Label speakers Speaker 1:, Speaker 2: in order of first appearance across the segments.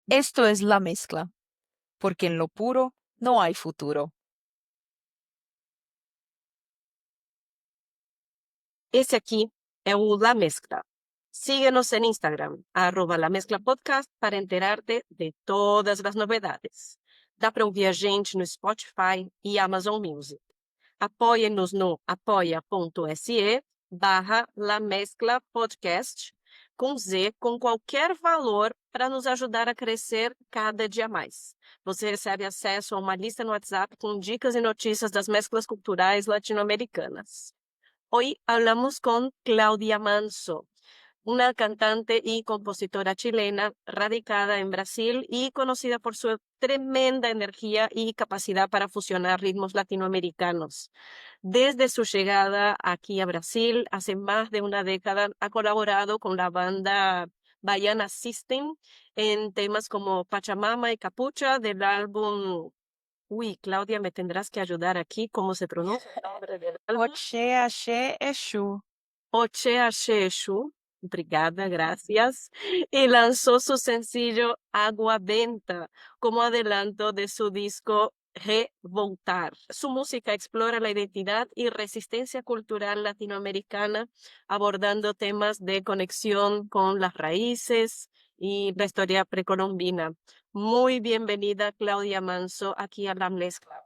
Speaker 1: Esto es la mezcla, porque en lo puro no hay futuro.
Speaker 2: Esse aqui é o La Mezcla. Síguenos en Instagram, @La Mezcla Podcast, para enterarte de todas as novidades. Dá para ouvir a gente no Spotify e Amazon Music. Apoie-nos no apoia.se/La Mezcla Podcast, com Z, com qualquer valor para nos ajudar a crescer cada dia mais. Você recebe acesso a uma lista no WhatsApp com dicas e notícias das mesclas culturais latino-americanas. Hoy hablamos con Claudia Manso, una cantante y compositora chilena radicada en Brasil y conocida por su tremenda energía y capacidad para fusionar ritmos latinoamericanos. Desde su llegada aquí a Brasil, hace más de una década, ha colaborado con la banda Baiana System en temas como Pachamama y Capucha del álbum. Uy, Claudia, me tendrás que ayudar aquí, ¿cómo se pronuncia el nombre del álbum?
Speaker 1: Oxê, axé, exu.
Speaker 2: Oche Asheshu, obrigada, gracias, y lanzó su sencillo Agua Benta como adelanto de su disco Revoltar. Su música explora la identidad y resistencia cultural latinoamericana, abordando temas de conexión con las raíces y la historia precolombina. Muy bienvenida, Claudia Manso, aquí a La Mezcla.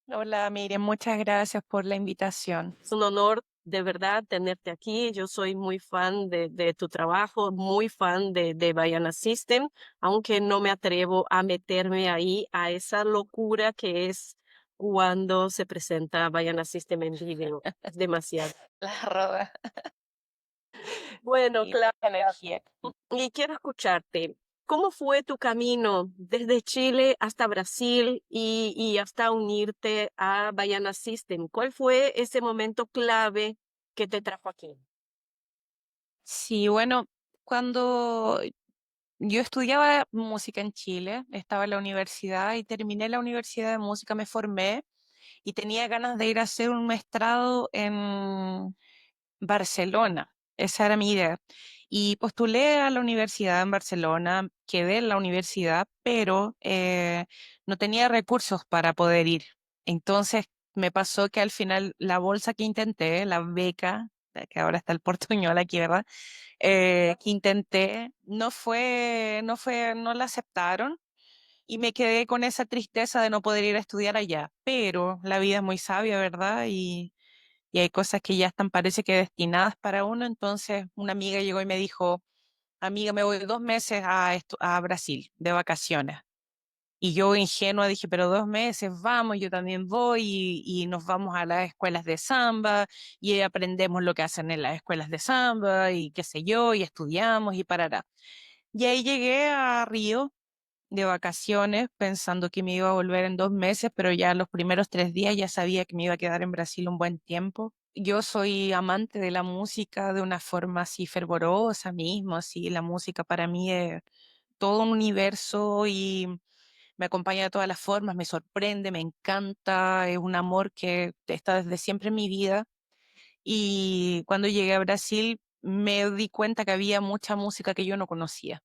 Speaker 1: Hola, Miriam, muchas gracias por la invitación.
Speaker 2: Es un honor de verdad tenerte aquí. Yo soy muy fan de tu trabajo, muy fan de Baiana System, aunque no me atrevo a meterme ahí a esa locura que es cuando se presenta Baiana System en video. Es demasiado.
Speaker 1: La roda
Speaker 2: Bueno,
Speaker 1: y mucha
Speaker 2: Claudia,
Speaker 1: energía.
Speaker 2: y quiero escucharte. ¿Cómo fue tu camino desde Chile hasta Brasil y hasta unirte a Baiana System? ¿Cuál fue ese momento clave que te trajo aquí?
Speaker 1: Sí, bueno, cuando yo estudiaba música en Chile, estaba en la universidad y terminé la universidad de música, me formé y tenía ganas de ir a hacer un maestrado en Barcelona. Esa era mi idea. Y postulé a la universidad en Barcelona, quedé en la universidad, pero no tenía recursos para poder ir. Entonces me pasó que al final la bolsa que intenté, la beca, que ahora está el portuñol aquí, ¿verdad? Que intenté, no la aceptaron y me quedé con esa tristeza de no poder ir a estudiar allá. Pero la vida es muy sabia, ¿verdad? Y hay cosas que ya están, parece que destinadas para uno. Entonces, una amiga llegó y me dijo, amiga, me voy 2 meses a Brasil de vacaciones. Y yo ingenua dije, pero 2 meses, vamos, yo también voy y nos vamos a las escuelas de samba y aprendemos lo que hacen en las escuelas de samba y qué sé yo, y estudiamos y parará. Y ahí llegué a Río de vacaciones pensando que me iba a volver en 2 meses, pero ya los primeros 3 días ya sabía que me iba a quedar en Brasil un buen tiempo. Yo soy amante de la música de una forma así fervorosa mismo, así la música para mí es todo un universo y me acompaña de todas las formas, me sorprende, me encanta, es un amor que está desde siempre en mi vida. Y cuando llegué a Brasil me di cuenta que había mucha música que yo no conocía,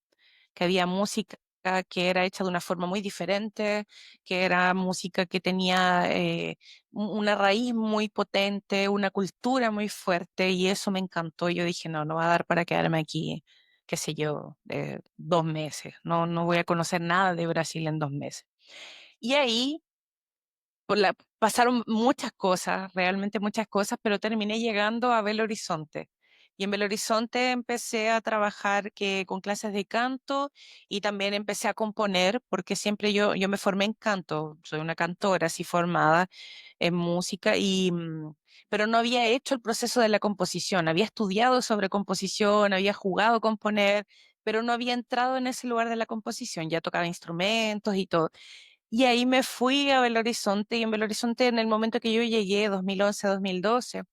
Speaker 1: que había música que era hecha de una forma muy diferente, que era música que tenía una raíz muy potente, una cultura muy fuerte, y eso me encantó. Yo dije, no, no va a dar para quedarme aquí, qué sé yo, 2 meses. No, no voy a conocer nada de Brasil en 2 meses. Y ahí pasaron muchas cosas, realmente muchas cosas, pero terminé llegando a Belo Horizonte. Y en Belo Horizonte empecé a trabajar con clases de canto y también empecé a componer, porque siempre yo me formé en canto, soy una cantora así formada en música, pero no había hecho el proceso de la composición, había estudiado sobre composición, había jugado a componer, pero no había entrado en ese lugar de la composición, ya tocaba instrumentos y todo. Y ahí me fui a Belo Horizonte y en Belo Horizonte en el momento que yo llegué, 2011-2012,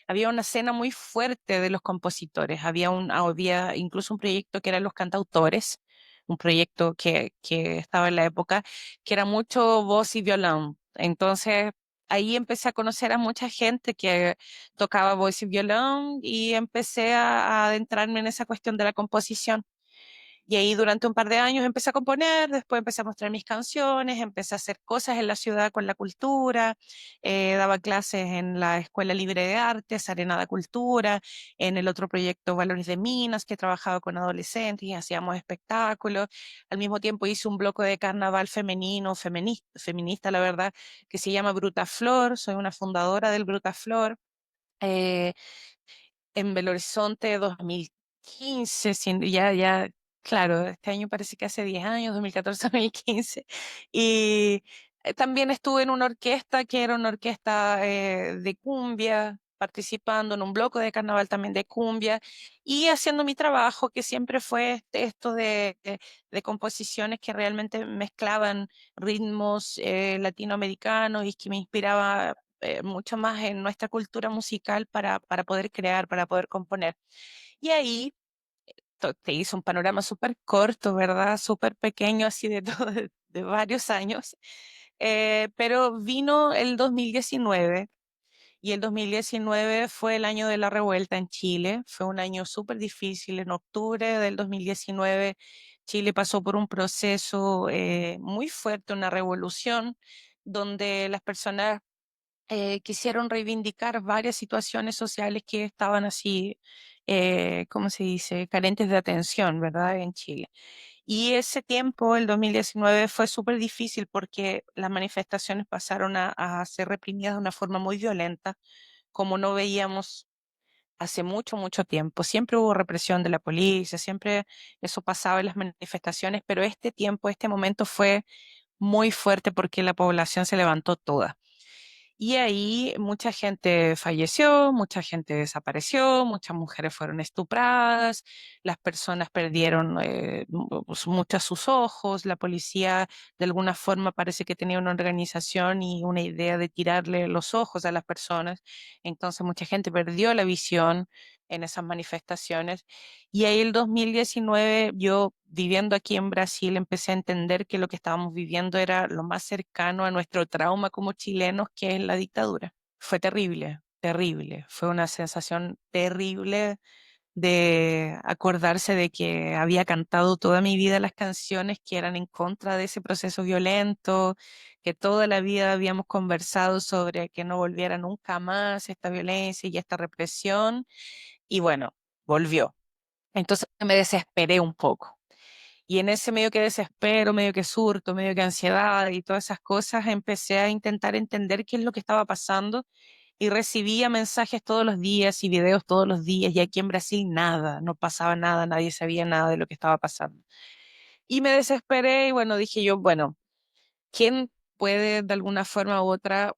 Speaker 1: había una escena muy fuerte de los compositores. Había incluso un proyecto que eran los cantautores, un proyecto que estaba en la época, que era mucho voz y violón. Entonces ahí empecé a conocer a mucha gente que tocaba voz y violón y empecé a adentrarme en esa cuestión de la composición. Y ahí durante un par de años empecé a componer, después empecé a mostrar mis canciones, empecé a hacer cosas en la ciudad con la cultura, daba clases en la Escuela Libre de Artes, Arenada Cultura, en el otro proyecto Valores de Minas, que trabajaba con adolescentes y hacíamos espectáculos. Al mismo tiempo hice un bloque de carnaval femenino, feminista, la verdad, que se llama Bruta Flor, soy una fundadora del Bruta Flor. Eh, en Belo Horizonte 2015, ya, claro, este año parece que hace 10 años, 2014, 2015. Y también estuve en una orquesta que era una orquesta de cumbia, participando en un bloque de carnaval también de cumbia y haciendo mi trabajo, que siempre fue esto de composiciones que realmente mezclaban ritmos latinoamericanos y que me inspiraba mucho más en nuestra cultura musical para poder crear, para poder componer. Y ahí te hice un panorama súper corto, ¿verdad? Súper pequeño, así de, todo, de varios años. Pero vino el 2019 y el 2019 fue el año de la revuelta en Chile. Fue un año súper difícil. En octubre del 2019, Chile pasó por un proceso muy fuerte, una revolución, donde las personas quisieron reivindicar varias situaciones sociales que estaban así, ¿cómo se dice?, carentes de atención, ¿verdad?, en Chile. Y ese tiempo, el 2019, fue súper difícil porque las manifestaciones pasaron a ser reprimidas de una forma muy violenta, como no veíamos hace mucho, mucho tiempo. Siempre hubo represión de la policía, siempre eso pasaba en las manifestaciones, pero este tiempo, este momento fue muy fuerte porque la población se levantó toda. Y ahí mucha gente falleció, mucha gente desapareció, muchas mujeres fueron estupradas, las personas perdieron pues, muchos sus ojos, la policía de alguna forma parece que tenía una organización y una idea de tirarle los ojos a las personas, entonces mucha gente perdió la visión en esas manifestaciones. Y ahí el 2019 yo viviendo aquí en Brasil empecé a entender que lo que estábamos viviendo era lo más cercano a nuestro trauma como chilenos, que es la dictadura. Fue terrible, terrible. Fue una sensación terrible de acordarse de que había cantado toda mi vida las canciones que eran en contra de ese proceso violento, que toda la vida habíamos conversado sobre que no volviera nunca más esta violencia y esta represión. Y bueno, volvió. Entonces me desesperé un poco. Y en ese medio que desespero, medio que surto, medio que ansiedad y todas esas cosas, empecé a intentar entender qué es lo que estaba pasando y recibía mensajes todos los días y videos todos los días y aquí en Brasil nada, no pasaba nada, nadie sabía nada de lo que estaba pasando. Y me desesperé y bueno, dije yo, bueno, ¿quién puede de alguna forma u otra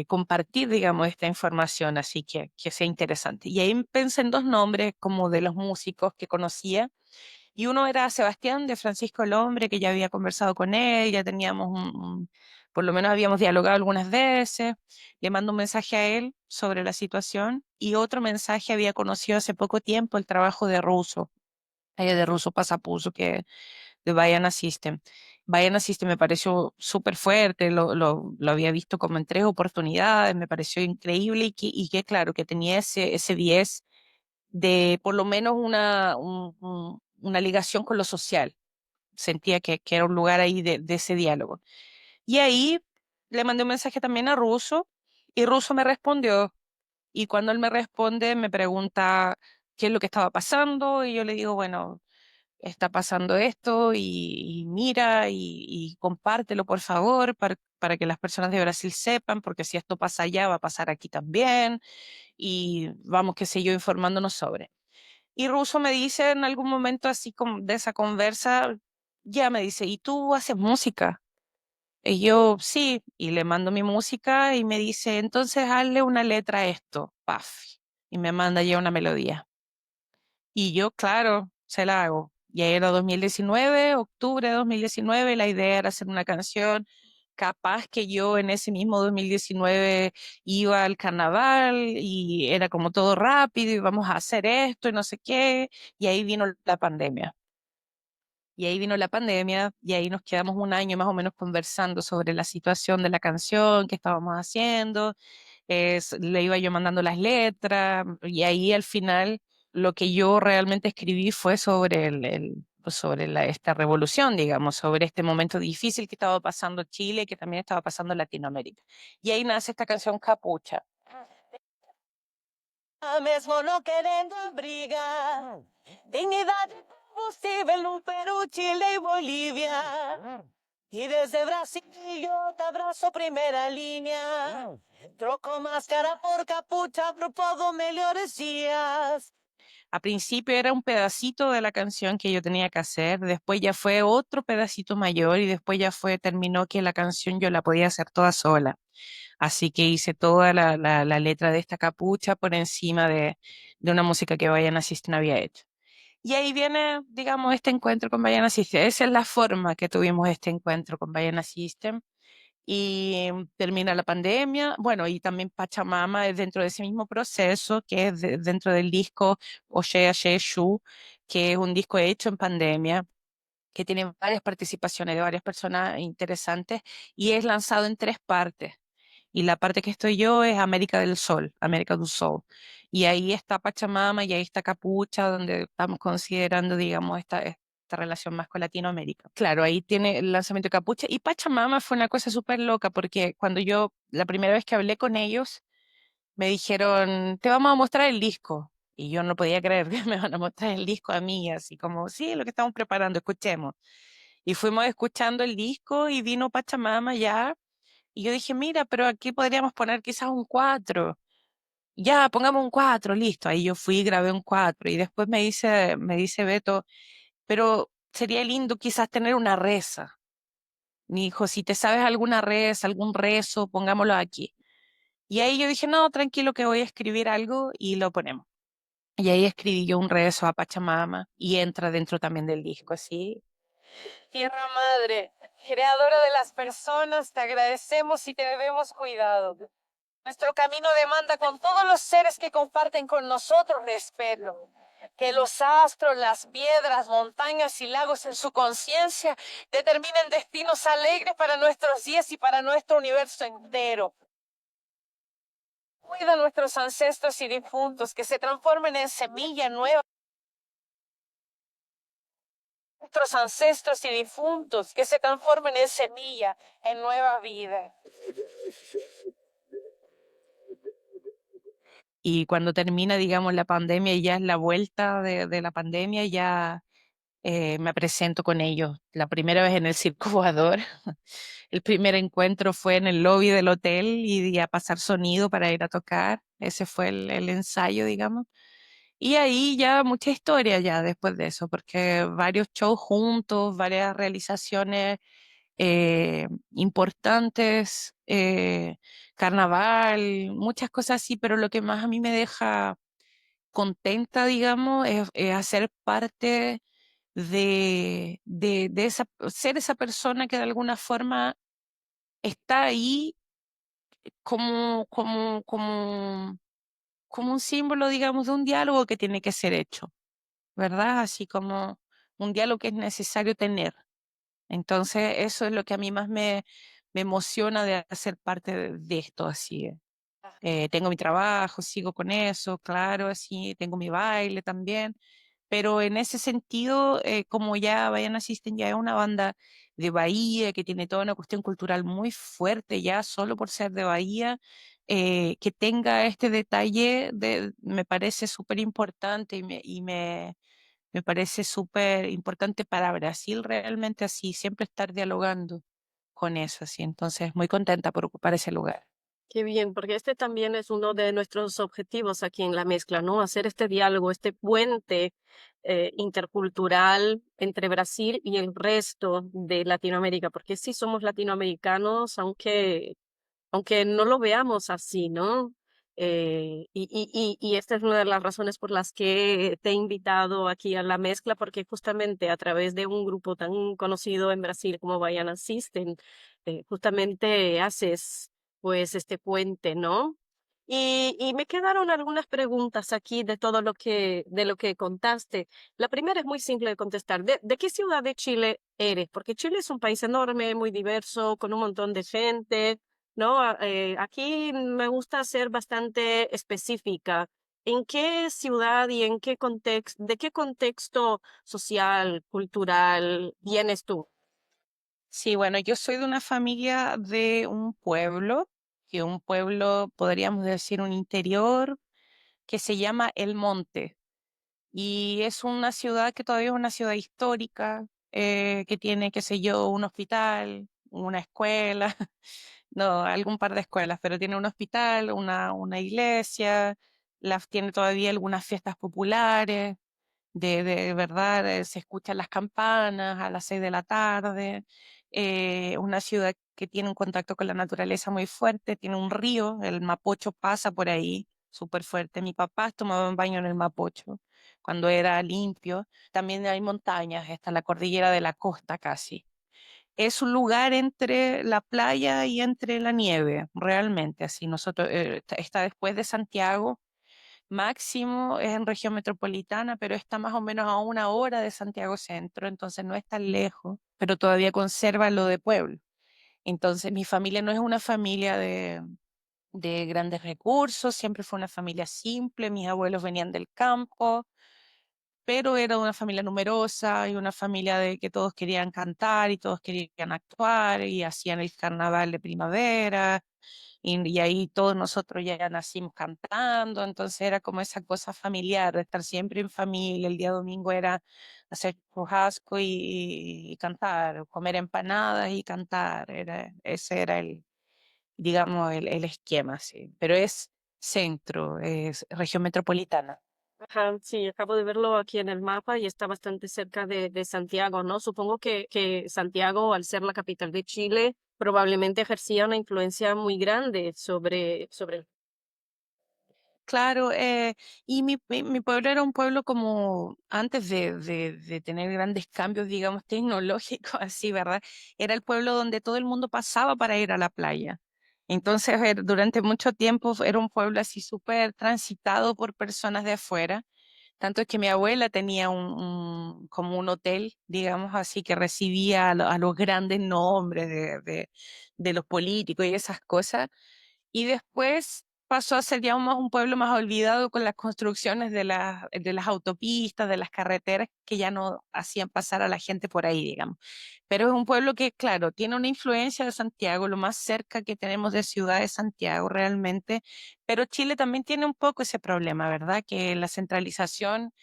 Speaker 1: compartir, digamos, esta información así que sea interesante? Y ahí pensé en dos nombres como de los músicos que conocía y uno era Sebastián de Francisco el Hombre, que ya había conversado con él, ya teníamos por lo menos habíamos dialogado algunas veces. Le mando un mensaje a él sobre la situación y otro mensaje había conocido hace poco tiempo el trabajo de Russo, de Russo Pasapuso, que de Baiana System. Baiana System me pareció súper fuerte, lo había visto como en tres oportunidades, me pareció increíble y que claro, que tenía ese 10 de por lo menos una ligación con lo social. Sentía que era un lugar ahí de ese diálogo. Y ahí le mandé un mensaje también a Russo y Russo me respondió. Y cuando él me responde, me pregunta qué es lo que estaba pasando y yo le digo, bueno, está pasando esto y mira y compártelo por favor para que las personas de Brasil sepan, porque si esto pasa allá, va a pasar aquí también y vamos, qué sé yo, informándonos sobre. Y Russo me dice en algún momento así como de esa conversa, ya me dice, ¿y tú haces música? Y yo, sí, y le mando mi música y me dice, entonces hazle una letra a esto, paf, y me manda ya una melodía. Y yo, claro, se la hago. Y ahí era 2019, octubre de 2019, la idea era hacer una canción. Capaz que yo en ese mismo 2019 iba al carnaval y era como todo rápido y vamos a hacer esto y no sé qué. Y ahí vino la pandemia. Y ahí vino la pandemia y ahí nos quedamos un año más o menos conversando sobre la situación de la canción que estábamos haciendo. Le iba yo mandando las letras y ahí al final lo que yo realmente escribí fue sobre pues, sobre esta revolución, digamos, sobre este momento difícil que estaba pasando Chile y que también estaba pasando Latinoamérica. Y ahí nace esta canción Capucha. Mesmo não querendo briga, dignidade possível no Peru, Chile y Bolivia. Y desde Brasil yo te abrazo primera línea. Troco máscara por capucha, propongo mejores días. A principio era un pedacito de la canción que yo tenía que hacer, después ya fue otro pedacito mayor y después ya terminó que la canción yo la podía hacer toda sola. Así que hice toda la letra de esta capucha por encima de una música que Baiana System había hecho. Y ahí viene, digamos, este encuentro con Baiana System. Esa es la forma que tuvimos este encuentro con Baiana System. Y termina la pandemia, bueno, y también Pachamama es dentro de ese mismo proceso, que es dentro del disco Oye Oye Shu, que es un disco hecho en pandemia, que tiene varias participaciones de varias personas interesantes y es lanzado en tres partes. Y la parte que estoy yo es América del Sol, América del Sol. Y ahí está Pachamama y ahí está Capucha, donde estamos considerando, digamos, esta relación más con Latinoamérica. Claro, ahí tiene el lanzamiento de Capucha. Y Pachamama fue una cosa súper loca, porque cuando la primera vez que hablé con ellos, me dijeron, te vamos a mostrar el disco. Y yo no podía creer que me van a mostrar el disco a mí, así como, sí, lo que estamos preparando, escuchemos. Y fuimos escuchando el disco y vino Pachamama ya. Y yo dije, mira, pero aquí podríamos poner quizás un 4. Ya, pongamos un 4 listo. Ahí yo fui y grabé un 4. Y después me dice Beto, pero sería lindo quizás tener una reza. Me dijo, si te sabes alguna reza, algún rezo, pongámoslo aquí. Y ahí yo dije, no, tranquilo que voy a escribir algo y lo ponemos. Y ahí escribí yo un rezo a Pachamama y entra dentro también del disco, así. Tierra Madre, creadora de las personas, te agradecemos y te debemos cuidado. Nuestro camino demanda con todos los seres que comparten con nosotros respeto. Que los astros, las piedras, montañas y lagos en su conciencia determinen destinos alegres para nuestros días y para nuestro universo entero. Cuida a nuestros ancestros y difuntos, que se transformen en semilla nueva. Nuestros ancestros y difuntos, que se transformen en semilla, en nueva vida. Y cuando termina, digamos, la pandemia y ya es la vuelta de la pandemia, ya me presento con ellos. La primera vez en el Circo Voador. El primer encuentro fue en el lobby del hotel y a pasar sonido para ir a tocar. Ese fue el ensayo, digamos. Y ahí ya mucha historia ya después de eso, porque varios shows juntos, varias realizaciones importantes, carnaval, muchas cosas así, pero lo que más a mí me deja contenta, digamos, es hacer parte de ser esa persona que de alguna forma está ahí como un símbolo, digamos, de un diálogo que tiene que ser hecho, ¿verdad? Así como un diálogo que es necesario tener. Entonces, eso es lo que a mí más me emociona de hacer parte de esto, así. Tengo mi trabajo, sigo con eso, claro, así, tengo mi baile también, pero en ese sentido, como ya Baiana System ya es una banda de Bahía, que tiene toda una cuestión cultural muy fuerte ya solo por ser de Bahía, que tenga este detalle me parece súper importante me parece súper importante para Brasil realmente así, siempre estar dialogando con eso, así, entonces muy contenta por ocupar ese lugar.
Speaker 2: Qué bien, porque este también es uno de nuestros objetivos aquí en la mezcla, ¿no? Hacer este diálogo, este puente intercultural entre Brasil y el resto de Latinoamérica, porque sí somos latinoamericanos, aunque no lo veamos así, ¿no? Y esta es una de las razones por las que te he invitado aquí a la mezcla, porque justamente a través de un grupo tan conocido en Brasil como Baiana System, justamente haces pues este puente, ¿no? Y me quedaron algunas preguntas aquí de lo que contaste. La primera es muy simple de contestar. ¿De qué ciudad de Chile eres? Porque Chile es un país enorme, muy diverso, con un montón de gente. ¿No? Aquí me gusta ser bastante específica. ¿En qué ciudad y en qué contexto, de qué contexto social, cultural vienes tú?
Speaker 1: Sí, bueno, yo soy de una familia de un pueblo, que un pueblo, podríamos decir, un interior, que se llama El Monte. Y es una ciudad que todavía es una ciudad histórica, que tiene, qué sé yo, un hospital, una escuela, no, algún par de escuelas, pero tiene un hospital, una iglesia, tiene todavía algunas fiestas populares, de verdad, se escuchan las campanas a las 6 de la tarde, una ciudad que tiene un contacto con la naturaleza muy fuerte, tiene un río, el Mapocho pasa por ahí súper fuerte. Mi papá tomaba un baño en el Mapocho cuando era limpio. También hay montañas, está la cordillera de la costa casi. Es un lugar entre la playa y entre la nieve, realmente, así. Nosotros, está después de Santiago, máximo es en región metropolitana, pero está más o menos a 1 hora de Santiago Centro, entonces no es tan lejos, pero todavía conserva lo de pueblo. Entonces mi familia no es una familia de grandes recursos, siempre fue una familia simple, mis abuelos venían del campo, pero era una familia numerosa y una familia de que todos querían cantar y todos querían actuar y hacían el carnaval de primavera y ahí todos nosotros ya nacimos cantando, entonces era como esa cosa familiar de estar siempre en familia. El día domingo era hacer churrasco y cantar, comer empanadas y cantar, ese era digamos, el esquema, sí, pero es centro, es región metropolitana.
Speaker 2: Ajá, sí, acabo de verlo aquí en el mapa y está bastante cerca de Santiago, ¿no? Supongo que Santiago, al ser la capital de Chile, probablemente ejercía una influencia muy grande sobre
Speaker 1: Claro, y mi pueblo era un pueblo como antes de tener grandes cambios, digamos, tecnológicos, así, ¿verdad? Era el pueblo donde todo el mundo pasaba para ir a la playa. Entonces, durante mucho tiempo era un pueblo así súper transitado por personas de afuera. Tanto es que mi abuela tenía como un hotel, digamos así, que recibía a los grandes nombres de los políticos y esas cosas. Y después pasó a ser ya un pueblo más olvidado con las construcciones de las autopistas, de las carreteras, que ya no hacían pasar a la gente por ahí, digamos. Pero es un pueblo que, claro, tiene una influencia de Santiago, lo más cerca que tenemos de ciudad es Santiago realmente, pero Chile también tiene un poco ese problema, ¿verdad? Que la centralización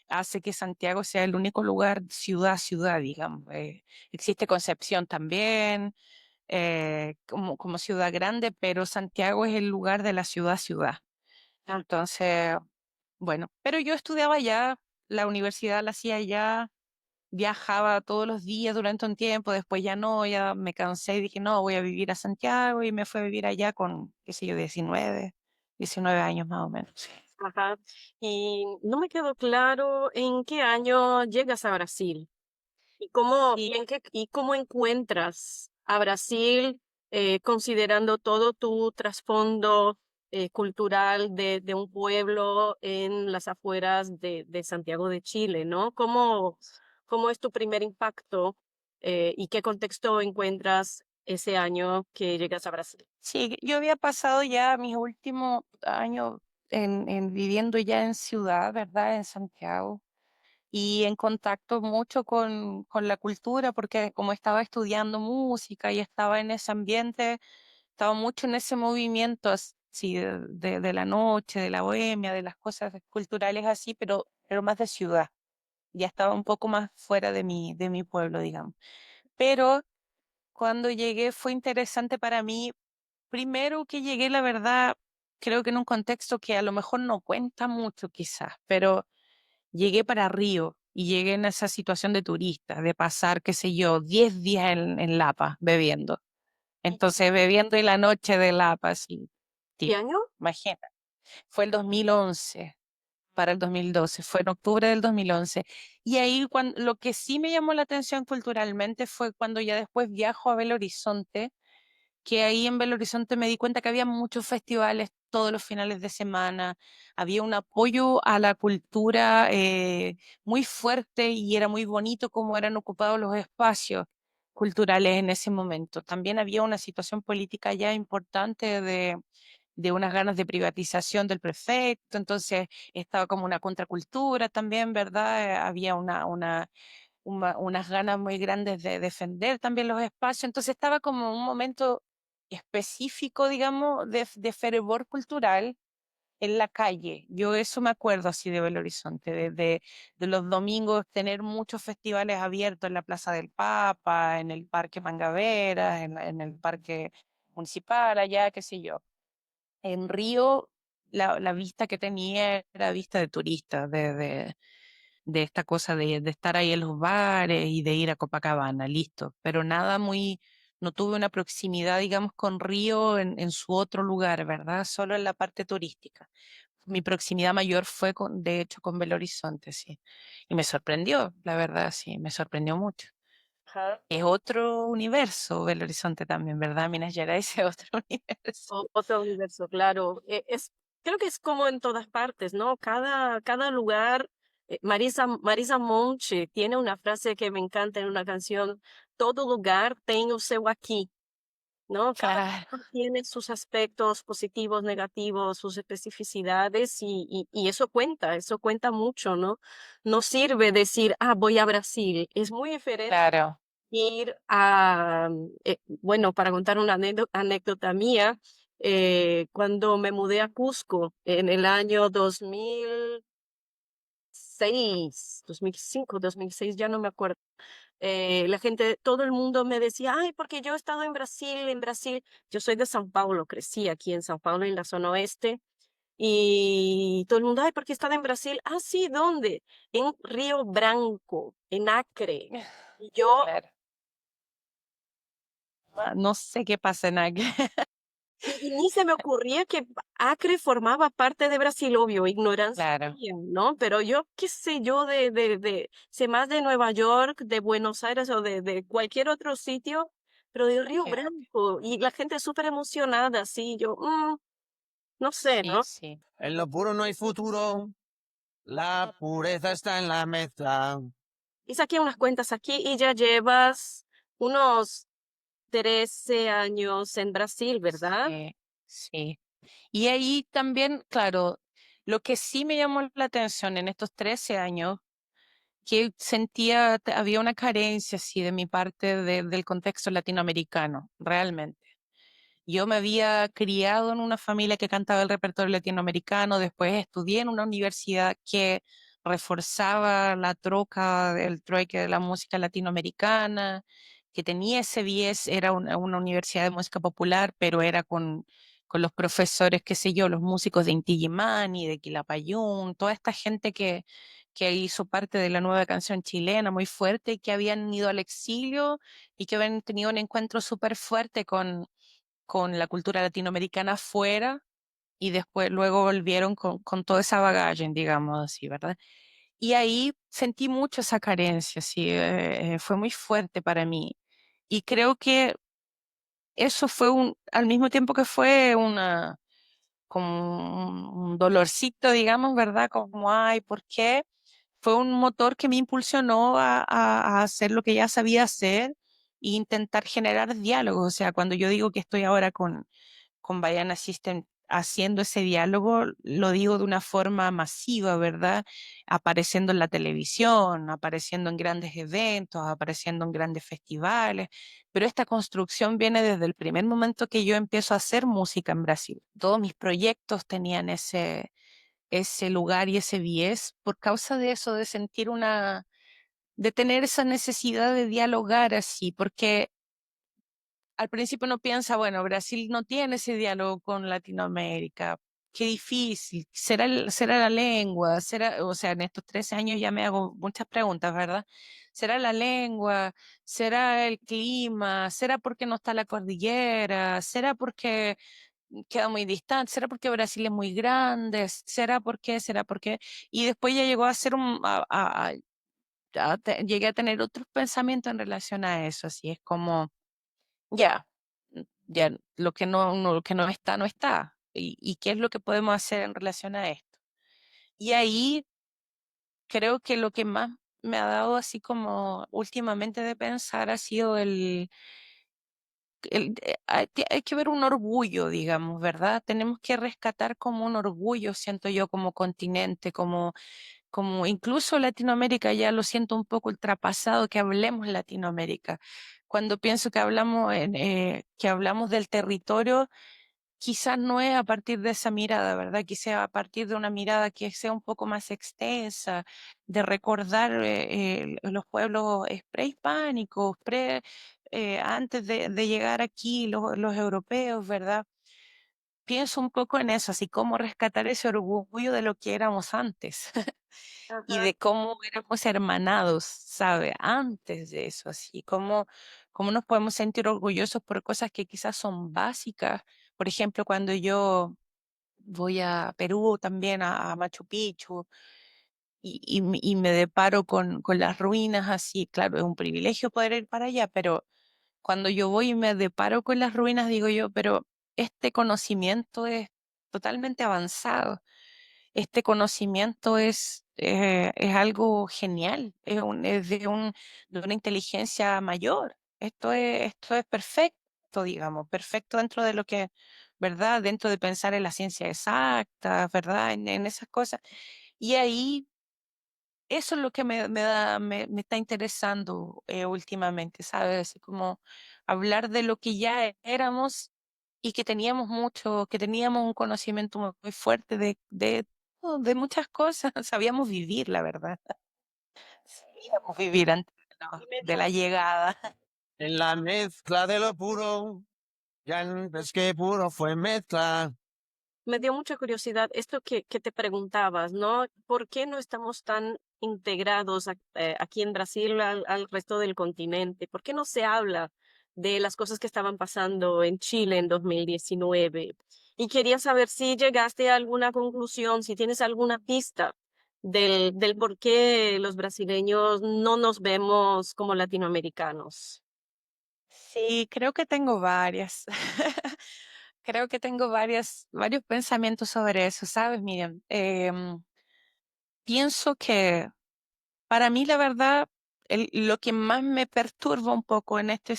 Speaker 1: hace que Santiago sea el único lugar, ciudad, digamos. Existe Concepción también, como ciudad grande, pero Santiago es el lugar de la ciudad. Entonces, bueno, pero yo estudiaba allá, la universidad la hacía allá, viajaba todos los días durante un tiempo, después ya no, ya me cansé y dije, no, voy a vivir a Santiago y me fui a vivir allá con, qué sé yo, 19 años más o menos. Sí.
Speaker 2: Ajá. Y no me quedó claro en qué año llegas a Brasil
Speaker 1: Sí,
Speaker 2: y cómo encuentras a Brasil, considerando todo tu trasfondo cultural de un pueblo en las afueras de Santiago de Chile, ¿no? ¿Cómo es tu primer impacto y qué contexto encuentras ese año que llegas a Brasil?
Speaker 1: sí, yo había pasado ya mis últimos años en viviendo ya en ciudad, ¿verdad? En Santiago. Y en contacto mucho con la cultura, porque como estaba estudiando música y estaba en ese ambiente, estaba mucho en ese movimiento así de la noche, de la bohemia, de las cosas culturales así, pero más de ciudad. Ya estaba un poco más fuera de mi pueblo, digamos. Pero cuando llegué fue interesante para mí. Primero que llegué, la verdad, creo que en un contexto que a lo mejor no cuenta mucho quizás, pero llegué para Río y llegué en esa situación de turista, de pasar, qué sé yo, 10 días en Lapa bebiendo. Entonces, bebiendo en la noche de Lapa, así,
Speaker 2: ¿Qué
Speaker 1: tipo,
Speaker 2: año?
Speaker 1: imagínate. Fue el 2011 para el 2012, fue en octubre del 2011. Y ahí lo que sí me llamó la atención culturalmente fue cuando ya después viajo a Belo Horizonte, que ahí en Belo Horizonte me di cuenta que había muchos festivales todos los finales de semana, había un apoyo a la cultura muy fuerte y era muy bonito cómo eran ocupados los espacios culturales en ese momento. También había una situación política ya importante de unas ganas de privatización del prefecto, entonces estaba como una contracultura también, ¿verdad? Había unas ganas muy grandes de defender también los espacios, entonces estaba como un momento específico, digamos, de fervor cultural en la calle. Yo eso me acuerdo así de Belo Horizonte, de los domingos tener muchos festivales abiertos en la Plaza del Papa, en el Parque Mangaberas, en el Parque Municipal, allá, qué sé yo. En Río, la vista que tenía era vista de turista, de esta cosa de estar ahí en los bares y de ir a Copacabana, listo. Pero nada muy, no tuve una proximidad, digamos, con Río en su otro lugar, ¿verdad? Solo en la parte turística. Mi proximidad mayor fue de hecho, con Belo Horizonte, sí. Y me sorprendió, la verdad, sí, me sorprendió mucho.
Speaker 2: Ajá.
Speaker 1: Es otro universo Belo Horizonte también, ¿verdad? Minas Gerais es otro universo.
Speaker 2: Otro universo, claro. Creo que es como en todas partes, ¿no? Cada lugar. Marisa Monte tiene una frase que me encanta en una canción: todo lugar tiene o seu aqui, ¿no? Cada
Speaker 1: Claro,
Speaker 2: lugar tiene sus aspectos positivos, negativos, sus especificidades y eso cuenta mucho, ¿no? No sirve decir, ah, voy a Brasil. Es muy diferente
Speaker 1: claro.
Speaker 2: ir a, bueno, para contar una anécdota mía, cuando me mudé a Cusco en el año 2006, 2005, 2006, ya no me acuerdo. La gente, todo el mundo me decía, ay, porque yo he estado en Brasil, yo soy de São Paulo, crecí aquí en São Paulo, en la zona oeste, y todo el mundo, ay, porque he estado en Brasil, ah, sí, ¿dónde? En Río Branco, en Acre. Y yo,
Speaker 1: Claro. No sé qué pasa en aquí.
Speaker 2: y ni se me ocurría que Acre formaba parte de Brasil, obvio, ignorancia
Speaker 1: Claro,
Speaker 2: mía, ¿no? Pero yo, qué sé yo, sé más de Nueva York, de Buenos Aires o de cualquier otro sitio, pero de Río
Speaker 1: imagínate.
Speaker 2: Branco, y la gente súper emocionada, así, yo, no sé,
Speaker 1: Sí,
Speaker 2: ¿no?
Speaker 1: sí.
Speaker 3: En lo puro no hay futuro, la pureza está en la mezcla.
Speaker 2: Y saqué unas cuentas aquí y ya llevas unos 13 años en Brasil, ¿verdad?
Speaker 1: Sí, sí. Y ahí también, claro, lo que sí me llamó la atención en estos 13 años, que sentía, había una carencia, así, de mi parte del contexto latinoamericano, realmente. Yo me había criado en una familia que cantaba el repertorio latinoamericano, después estudié en una universidad que reforzaba la troca, el trueque de la música latinoamericana, que tenía ese bies, era una universidad de música popular, pero era con los profesores, qué sé yo, los músicos de Inti Illimani, de Quilapayún, toda esta gente que hizo parte de la nueva canción chilena muy fuerte y que habían ido al exilio y que habían tenido un encuentro súper fuerte con la cultura latinoamericana afuera y después luego volvieron con toda esa bagaje, digamos así, ¿verdad? Y ahí sentí mucho esa carencia, sí, fue muy fuerte para mí. Y creo que eso fue al mismo tiempo que fue como un dolorcito, digamos, ¿verdad? Como, ay, ¿por qué? Fue un motor que me impulsionó a hacer lo que ya sabía hacer e intentar generar diálogos. O sea, cuando yo digo que estoy ahora con Bayana System haciendo ese diálogo, lo digo de una forma masiva, ¿verdad? Apareciendo en la televisión, apareciendo en grandes eventos, apareciendo en grandes festivales, pero esta construcción viene desde el primer momento que yo empiezo a hacer música en Brasil. Todos mis proyectos tenían ese lugar y ese bies por causa de eso, de sentir de tener esa necesidad de dialogar así, porque al principio uno piensa, bueno, Brasil no tiene ese diálogo con Latinoamérica. Qué difícil. ¿Será la lengua? ¿Será, o sea, en estos 13 años ya me hago muchas preguntas, ¿verdad? ¿Será la lengua? ¿Será el clima? ¿Será porque no está la cordillera? ¿Será porque queda muy distante? ¿Será porque Brasil es muy grande? ¿Será por qué? ¿Será por qué? Y después ya llegó a ser llegué a tener otros pensamientos en relación a eso. Así es como ya, ya lo que no está, no está. Y qué es lo que podemos hacer en relación a esto? Y ahí creo que lo que más me ha dado así como últimamente de pensar ha sido hay que ver un orgullo, digamos, ¿verdad? Tenemos que rescatar como un orgullo, siento yo, como continente, como incluso Latinoamérica, ya lo siento un poco ultrapasado que hablemos Latinoamérica. Cuando pienso que que hablamos del territorio, quizás no es a partir de esa mirada, ¿verdad? Quizás a partir de una mirada que sea un poco más extensa, de recordar los pueblos prehispánicos, antes de llegar aquí, los europeos, ¿verdad? Pienso un poco en eso, así como rescatar ese orgullo de lo que éramos antes y
Speaker 2: Ajá.
Speaker 1: de cómo éramos hermanados, ¿sabe? Antes de eso, así cómo nos podemos sentir orgullosos por cosas que quizás son básicas. Por ejemplo, cuando yo voy a Perú también, a Machu Picchu, y me deparo con las ruinas así, claro, es un privilegio poder ir para allá, pero cuando yo voy y me deparo con las ruinas, digo yo, pero este conocimiento es totalmente avanzado. Este conocimiento es algo genial, es de una inteligencia mayor. Esto es perfecto, digamos, perfecto dentro de lo que, ¿verdad? Dentro de pensar en la ciencia exacta, ¿verdad? En esas cosas. Y ahí eso es lo que me está interesando últimamente, ¿sabes? Así como hablar de lo que ya éramos y que teníamos mucho, que teníamos un conocimiento muy fuerte de muchas cosas. Sabíamos vivir, la verdad. Sabíamos vivir antes
Speaker 2: Y me
Speaker 1: de
Speaker 2: dio
Speaker 1: la llegada.
Speaker 3: En la mezcla de lo puro, ya antes que puro fue mezcla.
Speaker 2: Me dio mucha curiosidad esto que te preguntabas, ¿no? ¿Por qué no estamos tan integrados aquí en Brasil al resto del continente? ¿Por qué no se habla de las cosas que estaban pasando en Chile en 2019? Y quería saber si llegaste a alguna conclusión, si tienes alguna pista del por qué los brasileños no nos vemos como latinoamericanos.
Speaker 1: Sí, creo que tengo varias. Creo que tengo varios pensamientos sobre eso, ¿sabes? Miren, pienso que para mí, la verdad, lo que más me perturba un poco en este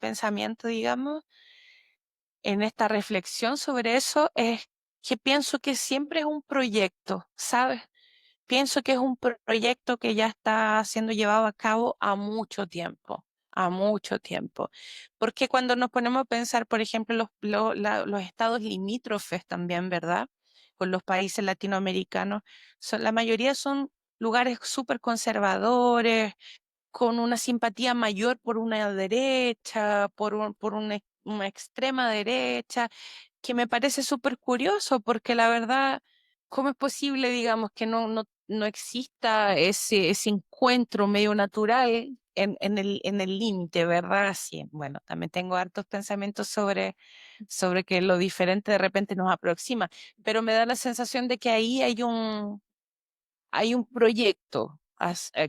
Speaker 1: pensamiento, digamos, en esta reflexión sobre eso, es que pienso que siempre es un proyecto, ¿sabes? Pienso que es un proyecto que ya está siendo llevado a cabo a mucho tiempo. Porque cuando nos ponemos a pensar, por ejemplo, los estados limítrofes también, ¿verdad? Con los países latinoamericanos, la mayoría son lugares súper conservadores, con una simpatía mayor por una derecha, una extrema derecha, que me parece súper curioso, porque la verdad, ¿cómo es posible, digamos, que no exista ese encuentro medio natural en el límite, ¿verdad? Sí, bueno, también tengo hartos pensamientos sobre que lo diferente de repente nos aproxima, pero me da la sensación de que ahí hay un proyecto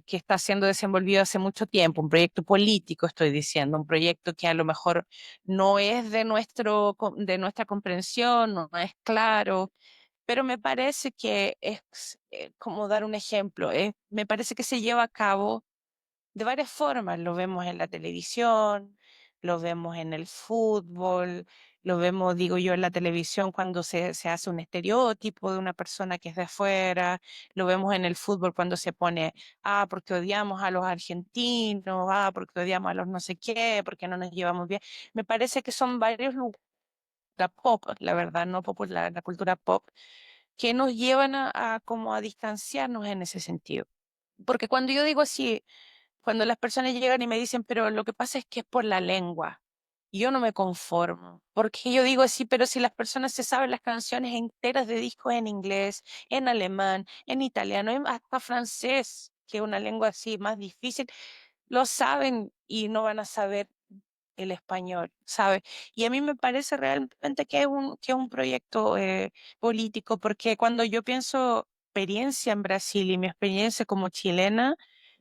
Speaker 1: que está siendo desenvolvido hace mucho tiempo, un proyecto político, estoy diciendo, un proyecto que a lo mejor no es de nuestra comprensión, no es claro, pero me parece que es como dar un ejemplo, me parece que se lleva a cabo de varias formas. Lo vemos en la televisión, lo vemos en el fútbol, lo vemos, digo yo, en la televisión cuando se hace un estereotipo de una persona que es de afuera, lo vemos en el fútbol cuando se pone, porque odiamos a los argentinos, porque odiamos a los no sé qué, porque no nos llevamos bien. Me parece que son varios lugares, la pop, la verdad, no popular, la cultura pop, que nos llevan a como a distanciarnos en ese sentido. Porque cuando yo digo así, cuando las personas llegan y me dicen, pero lo que pasa es que es por la lengua, yo no me conformo, porque yo digo así, pero si las personas se saben las canciones enteras de discos en inglés, en alemán, en italiano, hasta francés, que es una lengua así más difícil, lo saben y no van a saber el español, ¿sabes? Y a mí me parece realmente que es un proyecto político, porque cuando yo pienso experiencia en Brasil y mi experiencia como chilena,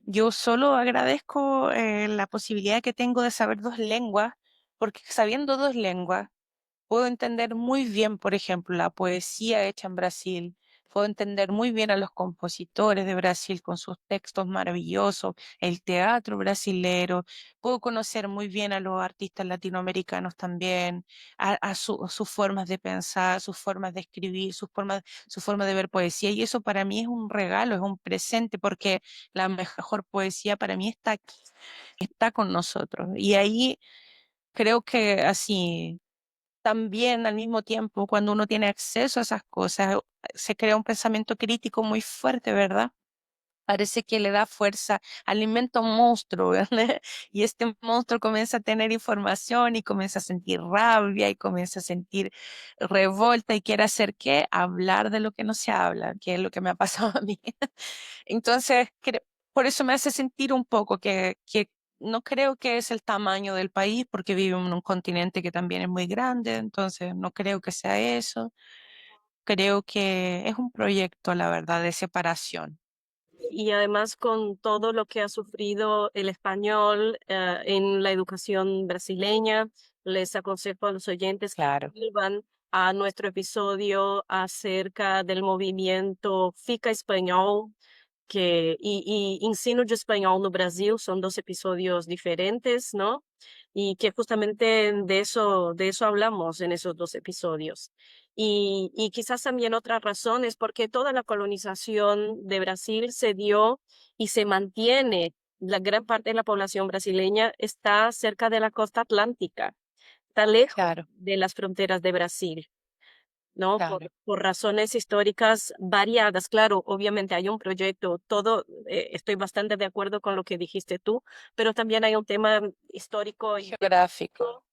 Speaker 1: yo solo agradezco la posibilidad que tengo de saber dos lenguas, porque sabiendo dos lenguas, puedo entender muy bien, por ejemplo, la poesía hecha en Brasil, puedo entender muy bien a los compositores de Brasil con sus textos maravillosos, el teatro brasilero, puedo conocer muy bien a los artistas latinoamericanos también, sus formas de pensar, sus formas de escribir, su forma de ver poesía, y eso para mí es un regalo, es un presente, porque la mejor poesía para mí está aquí, está con nosotros. Y ahí creo que así también al mismo tiempo, cuando uno tiene acceso a esas cosas, se crea un pensamiento crítico muy fuerte, ¿verdad? Parece que le da fuerza, alimenta un monstruo, ¿verdad? Y este monstruo comienza a tener información y comienza a sentir rabia y comienza a sentir revolta y quiere hacer qué, hablar de lo que no se habla, que es lo que me ha pasado a mí. Entonces, por eso me hace sentir un poco que no creo que es el tamaño del país, porque vivo en un continente que también es muy grande, entonces no creo que sea eso. Creo que es un proyecto, la verdad, de separación.
Speaker 2: Y además con todo lo que ha sufrido el español en la educación brasileña, les aconsejo a los oyentes que
Speaker 1: Claro,
Speaker 2: vuelvan a nuestro episodio acerca del movimiento Fica Espanhol, y Ensino de Espanhol no Brasil, son dos episodios diferentes, ¿no? Y que justamente de eso hablamos en esos dos episodios. Y quizás también otra razón es porque toda la colonización de Brasil se dio y se mantiene. La gran parte de la población brasileña está cerca de la costa atlántica, está lejos
Speaker 1: claro,
Speaker 2: de las fronteras de Brasil. ¿No?
Speaker 1: claro.
Speaker 2: Por razones históricas variadas. Claro, obviamente hay un proyecto, todo, estoy bastante de acuerdo con lo que dijiste tú, pero también hay un tema histórico y
Speaker 1: Geográfico.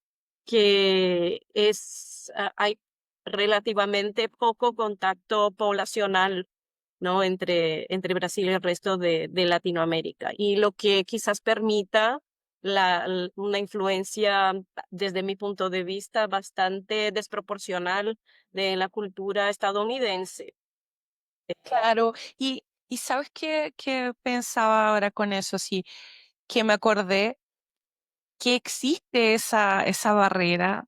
Speaker 2: que es, hay relativamente poco contacto poblacional, ¿no? Entre Brasil y el resto de Latinoamérica. Y lo que quizás permita una influencia, desde mi punto de vista, bastante desproporcional de la cultura estadounidense.
Speaker 1: Claro, y ¿sabes qué pensaba ahora con eso? Sí, que me acordé que existe esa barrera.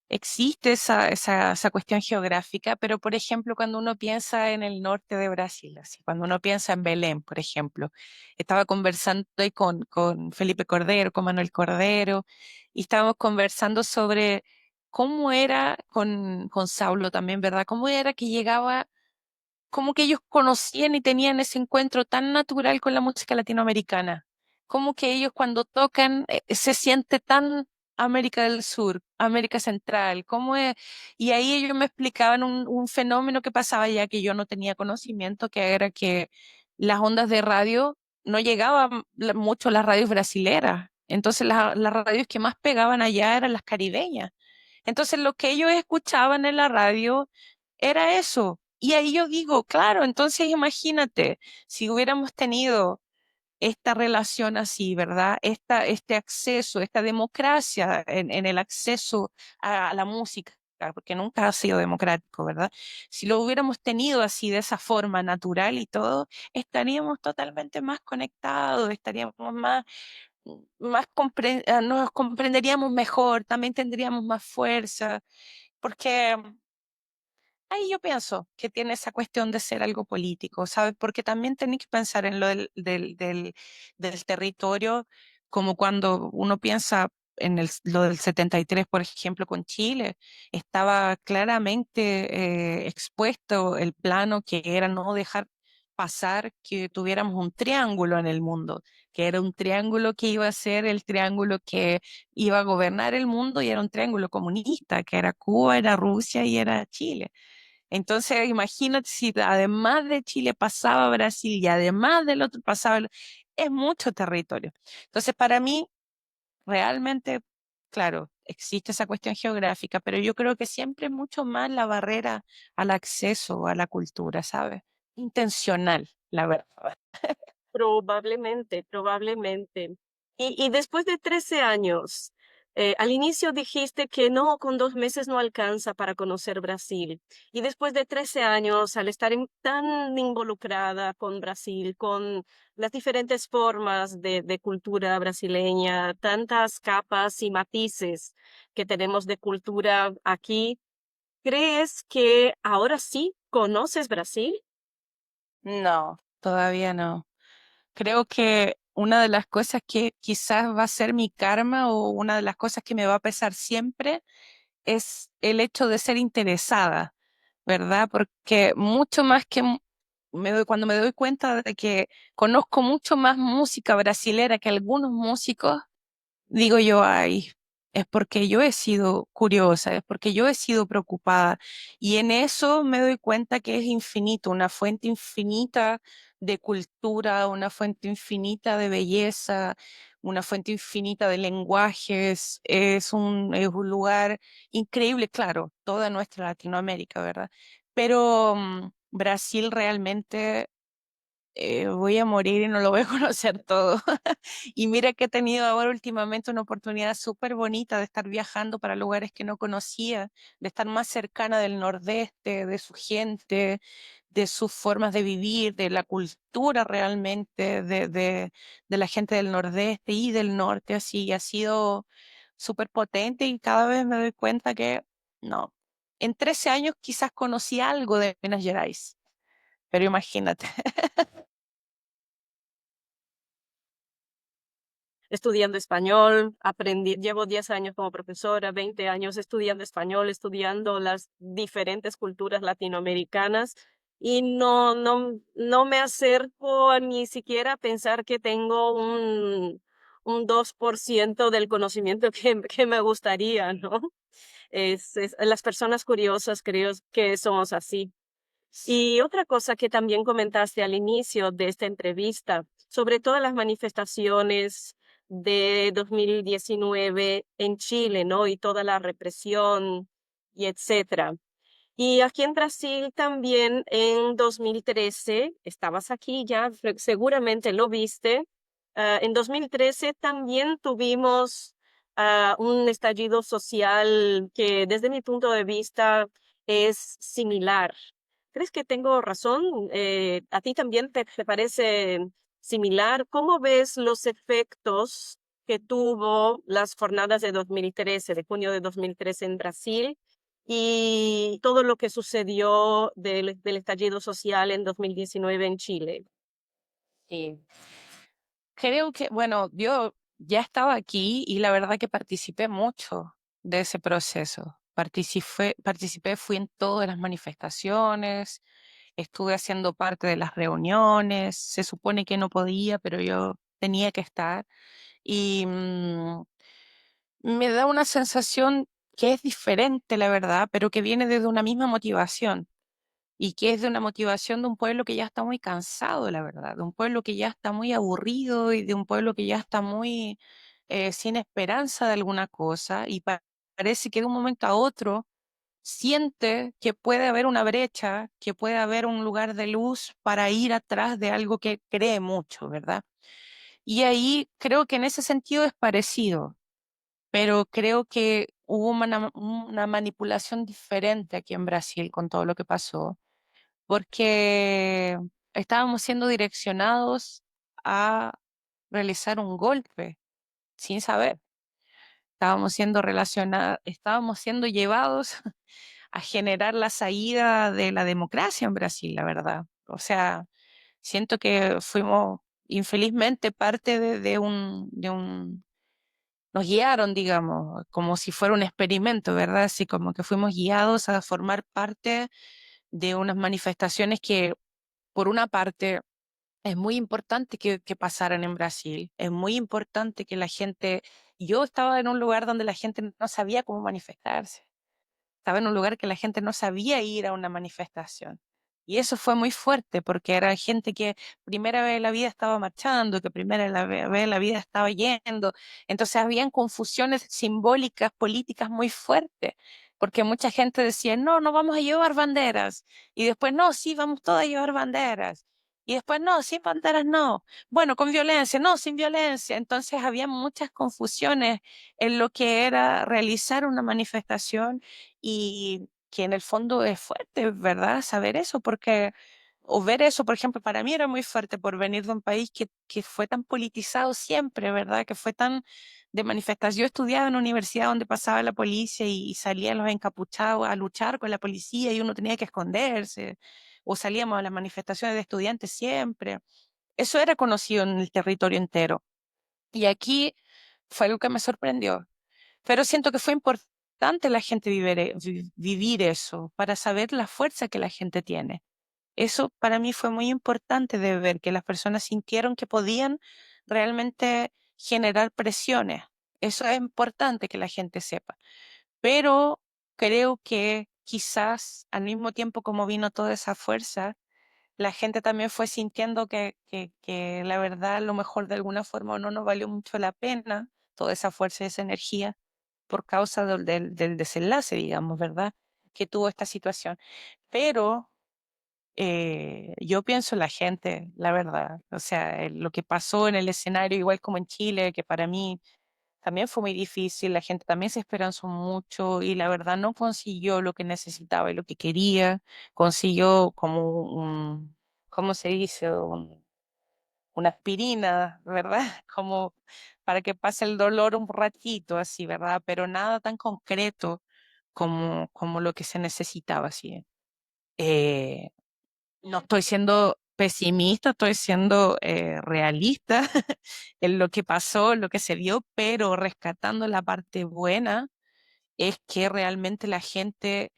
Speaker 1: Existe esa cuestión geográfica, pero por ejemplo, cuando uno piensa en el norte de Brasil, así, cuando uno piensa en Belén, por ejemplo, estaba conversando ahí con Felipe Cordero, con Manuel Cordero, y estábamos conversando sobre cómo era con Saulo también, ¿verdad? Cómo era que llegaba, como que ellos conocían y tenían ese encuentro tan natural con la música latinoamericana, como que ellos cuando tocan se siente tan América del Sur, América Central, cómo es, y ahí ellos me explicaban un fenómeno que pasaba ya que yo no tenía conocimiento, que era que las ondas de radio no llegaban mucho a las radios brasileras, entonces las radios que más pegaban allá eran las caribeñas. Entonces lo que ellos escuchaban en la radio era eso. Y ahí yo digo, claro, entonces imagínate, si hubiéramos tenido esta relación así, ¿verdad? Este acceso, esta democracia en el acceso a la música, porque nunca ha sido democrático, ¿verdad? Si lo hubiéramos tenido así, de esa forma natural y todo, estaríamos totalmente más conectados, estaríamos nos comprenderíamos mejor, también tendríamos más fuerza, porque ahí yo pienso que tiene esa cuestión de ser algo político, ¿sabes? Porque también tenéis que pensar en lo del territorio, como cuando uno piensa en lo del 73, por ejemplo, con Chile, estaba claramente expuesto el plano que era no dejar pasar que tuviéramos un triángulo en el mundo, que era un triángulo que iba a ser el triángulo que iba a gobernar el mundo y era un triángulo comunista, que era Cuba, era Rusia y era Chile. Entonces, imagínate si además de Chile pasaba Brasil y además del otro pasaba, es mucho territorio. Entonces, para mí, realmente, claro, existe esa cuestión geográfica, pero yo creo que siempre es mucho más la barrera al acceso a la cultura, ¿sabes? Intencional, la verdad.
Speaker 2: Probablemente, probablemente. Y después de 13 años, al inicio dijiste que no, con 2 meses no alcanza para conocer Brasil. Y después de 13 años, al estar tan involucrada con Brasil, con las diferentes formas de cultura brasileña, tantas capas y matices que tenemos de cultura aquí, ¿crees que ahora sí ¿Conoces Brasil?
Speaker 1: No, todavía no. Creo que una de las cosas que quizás va a ser mi karma o una de las cosas que me va a pesar siempre es el hecho de ser interesada, ¿verdad? Porque mucho más que cuando me doy cuenta de que conozco mucho más música brasilera que algunos músicos, digo yo, ay, es porque yo he sido curiosa, es porque yo he sido preocupada. Y en eso me doy cuenta que es infinito, una fuente infinita de cultura, una fuente infinita de belleza, una fuente infinita de lenguajes. Es un lugar increíble, claro, toda nuestra Latinoamérica, ¿verdad? Pero Brasil realmente voy a morir y no lo voy a conocer todo. Y mira que he tenido ahora últimamente una oportunidad súper bonita de estar viajando para lugares que no conocía, de estar más cercana del Nordeste, de su gente, de sus formas de vivir, de la cultura realmente, de la gente del Nordeste y del Norte, así, y ha sido súper potente y cada vez me doy cuenta que no. En 13 años quizás conocí algo de Minas Gerais, pero imagínate.
Speaker 2: Estudiando español, llevo 10 años como profesora, 20 años estudiando español, estudiando las diferentes culturas latinoamericanas y no me acerco a ni siquiera a pensar que tengo un 2% del conocimiento que me gustaría, ¿no? Las personas curiosas creo que somos así. Y otra cosa que también comentaste al inicio de esta entrevista, sobre todas las manifestaciones de 2019 en Chile, ¿no? Y toda la represión y etcétera. Y aquí en Brasil también en 2013, estabas aquí ya, seguramente lo viste, en 2013 también tuvimos un estallido social que desde mi punto de vista es similar. ¿Crees que tengo razón? ¿A ti también te parece similar? ¿Cómo ves los efectos que tuvo las jornadas de 2013, de junio de 2013 en Brasil? Y todo lo que sucedió del estallido social en 2019 en Chile.
Speaker 1: Sí. Creo que, bueno, yo ya estaba aquí y la verdad que participé mucho de ese proceso. Fui en todas las manifestaciones, estuve haciendo parte de las reuniones, se supone que no podía, pero yo tenía que estar. Y me da una sensación que es diferente, la verdad, pero que viene desde una misma motivación y que es de una motivación de un pueblo que ya está muy cansado, la verdad, de un pueblo que ya está muy aburrido y de un pueblo que ya está muy sin esperanza de alguna cosa y parece que de un momento a otro siente que puede haber una brecha, que puede haber un lugar de luz para ir atrás de algo que cree mucho, ¿verdad? Y ahí creo que en ese sentido es parecido, pero creo que hubo una manipulación diferente aquí en Brasil con todo lo que pasó porque estábamos siendo direccionados a realizar un golpe sin saber. Estábamos siendo llevados a generar la salida de la democracia en Brasil, la verdad. O sea, siento que fuimos infelizmente parte nos guiaron, digamos, como si fuera un experimento, ¿verdad? Así como que fuimos guiados a formar parte de unas manifestaciones que, por una parte, es muy importante que pasaran en Brasil. Es muy importante que la gente... Yo estaba en un lugar donde la gente no sabía cómo manifestarse. Estaba en un lugar que la gente no sabía ir a una manifestación. Y eso fue muy fuerte porque era gente que primera vez en la vida estaba marchando, que vez en la vida estaba yendo. Entonces habían confusiones simbólicas, políticas muy fuertes, porque mucha gente decía, no, no vamos a llevar banderas. Y después, no, sí, vamos todos a llevar banderas. Y después, no, sin banderas no. Bueno, con violencia, no, sin violencia. Entonces había muchas confusiones en lo que era realizar una manifestación y que en el fondo es fuerte, ¿verdad? Saber eso, porque o ver eso, por ejemplo, para mí era muy fuerte por venir de un país que fue tan politizado siempre, ¿verdad? Que fue tan de manifestación. Yo estudiaba en una universidad donde pasaba la policía y salían los encapuchados a luchar con la policía y uno tenía que esconderse, o salíamos a las manifestaciones de estudiantes siempre. Eso era conocido en el territorio entero. Y aquí fue algo que me sorprendió. Pero siento que fue importante la gente vivir eso para saber la fuerza que la gente tiene. Eso para mí fue muy importante de ver que las personas sintieron que podían realmente generar presiones. Eso es importante que la gente sepa. Pero creo que quizás al mismo tiempo como vino toda esa fuerza, la gente también fue sintiendo que la verdad a lo mejor de alguna forma no nos valió mucho la pena toda esa fuerza y esa energía por causa del desenlace, digamos, ¿verdad? Que tuvo esta situación. Pero yo pienso en la gente, la verdad. O sea, lo que pasó en el escenario, igual como en Chile, que para mí también fue muy difícil, la gente también se esperanzó mucho y la verdad no consiguió lo que necesitaba y lo que quería. Consiguió como un, ¿cómo se dice? Una aspirina, ¿verdad? Como para que pase el dolor un ratito, así, ¿verdad? Pero nada tan concreto como lo que se necesitaba, así. Eh, no estoy siendo pesimista, estoy siendo realista en lo que pasó, en lo que se vio, pero rescatando la parte buena es que realmente la gente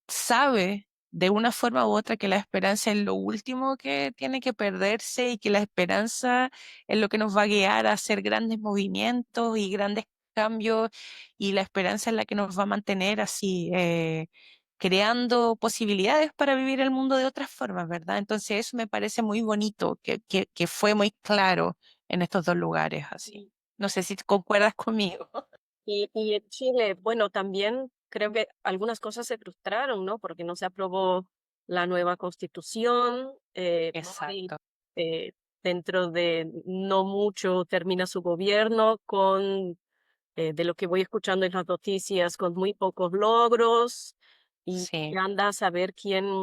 Speaker 1: sabe de una forma u otra que la esperanza es lo último que tiene que perderse y que la esperanza es lo que nos va a guiar a hacer grandes movimientos y grandes cambios y la esperanza es la que nos va a mantener así, creando posibilidades para vivir el mundo de otras formas, ¿verdad? Entonces eso me parece muy bonito, que fue muy claro en estos dos lugares, así. No sé si concuerdas conmigo.
Speaker 2: Y en Chile, bueno, también creo que algunas cosas se frustraron, ¿no? Porque no se aprobó la nueva constitución, Boric,
Speaker 1: Exacto.
Speaker 2: eh, dentro de no mucho termina su gobierno con, de lo que voy escuchando en las noticias, con muy pocos logros y
Speaker 1: Sí.
Speaker 2: anda a saber quién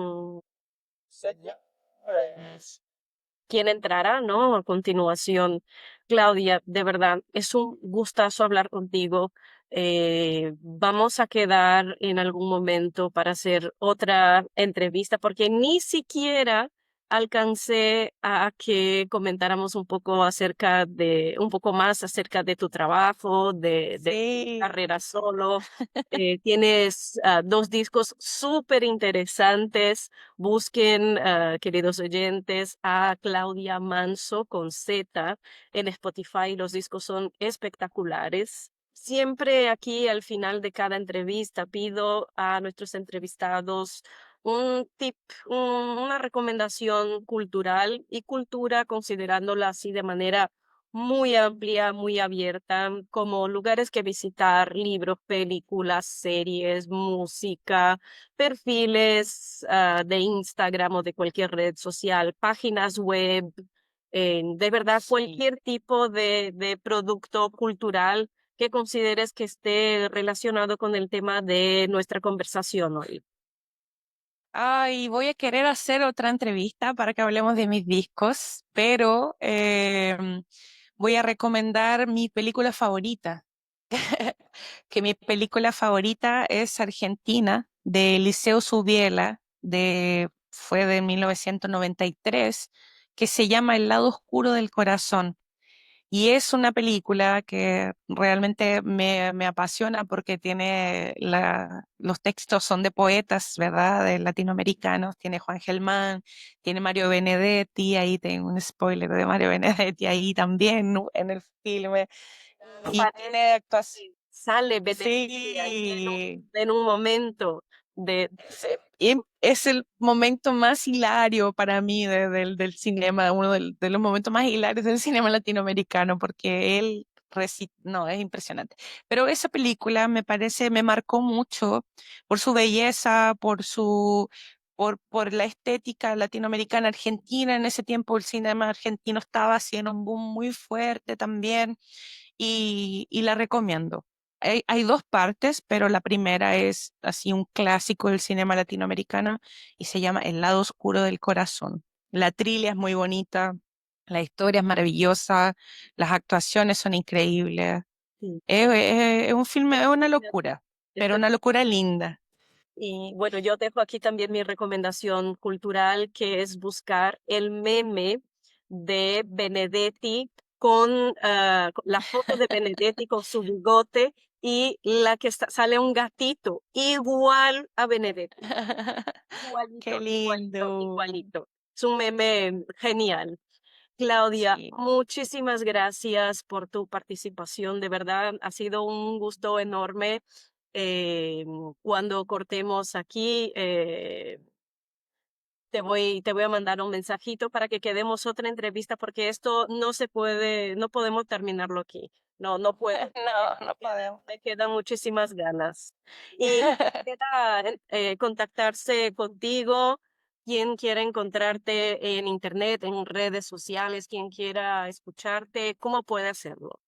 Speaker 2: entrará, ¿no? A continuación. Claudia, de verdad, es un gustazo hablar contigo. Vamos a quedar en algún momento para hacer otra entrevista porque ni siquiera alcancé a que comentáramos un poco acerca de, un poco más acerca de tu trabajo, de tu
Speaker 1: Sí.
Speaker 2: carrera solo. Tienes dos discos súper interesantes. Busquen, queridos oyentes, a Claudia Manso con Z en Spotify. Los discos son espectaculares. Siempre aquí al final de cada entrevista pido a nuestros entrevistados un tip, una recomendación cultural y cultura considerándola así de manera muy amplia, muy abierta, como lugares que visitar, libros, películas, series, música, perfiles de Instagram o de cualquier red social, páginas web, de verdad
Speaker 1: Sí.
Speaker 2: cualquier tipo de producto cultural que consideres que esté relacionado con el tema de nuestra conversación hoy.
Speaker 1: Ay, voy a querer hacer otra entrevista para que hablemos de mis discos, pero voy a recomendar mi película favorita, que mi película favorita es Argentina, de Liceo Subiela, fue de 1993, que se llama El lado oscuro del corazón. Y es una película que realmente me apasiona porque tiene los textos son de poetas, ¿verdad? De latinoamericanos. Tiene Juan Gelman, tiene Mario Benedetti, ahí tengo un spoiler de Mario Benedetti ahí también, ¿no? En el filme. Y
Speaker 2: Parece
Speaker 1: tiene actuación.
Speaker 2: que sale Benedetti ahí
Speaker 1: Sí,
Speaker 2: en un momento de...
Speaker 1: y es el momento más hilario para mí del cinema, uno de los momentos más hilarios del cine latinoamericano, porque no, es impresionante. Pero esa película me parece, me marcó mucho por su belleza, por la estética latinoamericana argentina. En ese tiempo el cinema argentino estaba haciendo un boom muy fuerte también y la recomiendo. hay dos partes, pero la primera es así un clásico del cinema latinoamericano y se llama El lado oscuro del corazón. La trilla es muy bonita, la historia es maravillosa, las actuaciones son increíbles.
Speaker 2: Sí.
Speaker 1: Es un filme, es una locura, pero
Speaker 2: Estoy
Speaker 1: una locura linda.
Speaker 2: Y bueno, yo dejo aquí también mi recomendación cultural, que es buscar el meme de Benedetti con la foto de Benedetti con su bigote y la que sale un gatito igual a Benedetti,
Speaker 1: Qué
Speaker 2: igualito, igualito,
Speaker 1: lindo.
Speaker 2: igualito. Es un meme genial. Claudia,
Speaker 1: Sí.
Speaker 2: muchísimas gracias por tu participación. De verdad, ha sido un gusto enorme. Cuando cortemos aquí, te voy a mandar un mensajito para que quedemos otra entrevista, porque esto no se puede, no podemos terminarlo aquí. No, no puedo.
Speaker 1: No, no podemos.
Speaker 2: Me quedan muchísimas ganas. Y queda contactarse contigo, quien quiera encontrarte en internet, en redes sociales, quien quiera escucharte, ¿cómo puede hacerlo?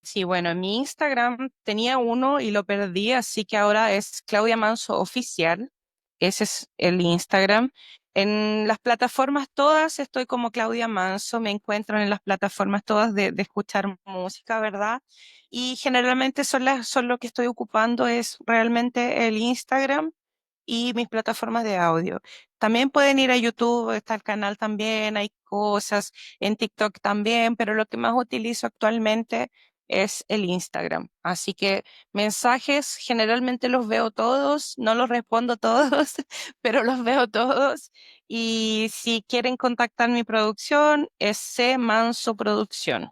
Speaker 1: Sí, bueno, en mi Instagram tenía uno y lo perdí, así que ahora es Claudia Manso Oficial. Ese es el Instagram. En las plataformas todas estoy como Claudia Manso, me encuentran en las plataformas todas de escuchar música, ¿verdad? Y generalmente son lo que estoy ocupando es realmente el Instagram y mis plataformas de audio. También pueden ir a YouTube, está el canal también, hay cosas en TikTok también, pero lo que más utilizo actualmente es el Instagram. Así que mensajes generalmente los veo todos, no los respondo todos, pero los veo todos. Y si quieren contactar mi producción, es C Manso Producción.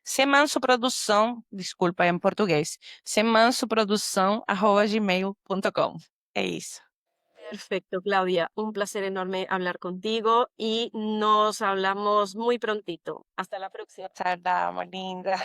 Speaker 1: C Manso Produção, desculpa, é em português. cmansoprodução@gmail.com. É isso.
Speaker 2: Perfecto, Claudia. Un placer enorme hablar contigo y nos hablamos muy prontito. Hasta la próxima.
Speaker 1: Tchau, linda.